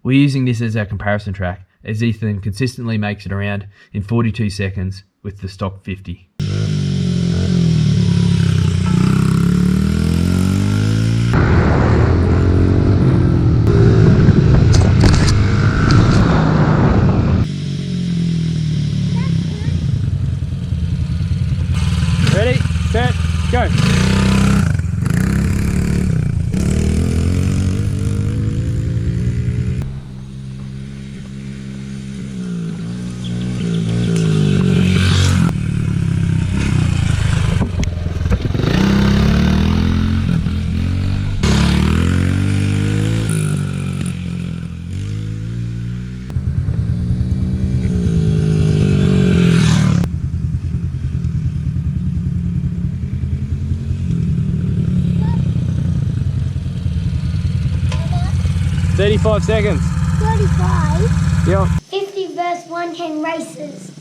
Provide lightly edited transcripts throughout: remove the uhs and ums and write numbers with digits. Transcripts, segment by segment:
We're using this as our comparison track, as Ethan consistently makes it around in 42 seconds with the stock 50. Ready, set, go. $35 seconds. 35? Yep. 50 versus 110 races.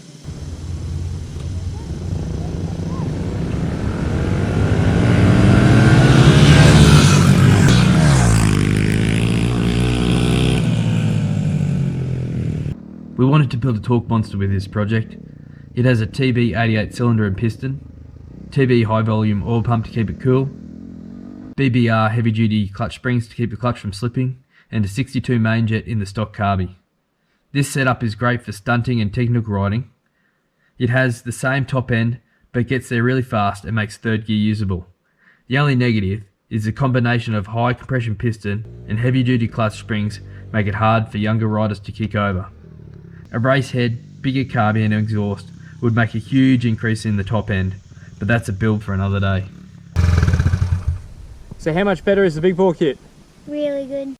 We wanted to build a torque monster with this project. It has a TB88 cylinder and piston, TB high volume oil pump to keep it cool, BBR heavy duty clutch springs to keep the clutch from slipping, and a 62 main jet in the stock carby. This setup is great for stunting and technical riding. It has the same top end, but gets there really fast and makes third gear usable. The only negative is the combination of high compression piston and heavy duty clutch springs make it hard for younger riders to kick over. A race head, bigger carby and exhaust would make a huge increase in the top end, but that's a build for another day. So how much better is the big bore kit? Really good.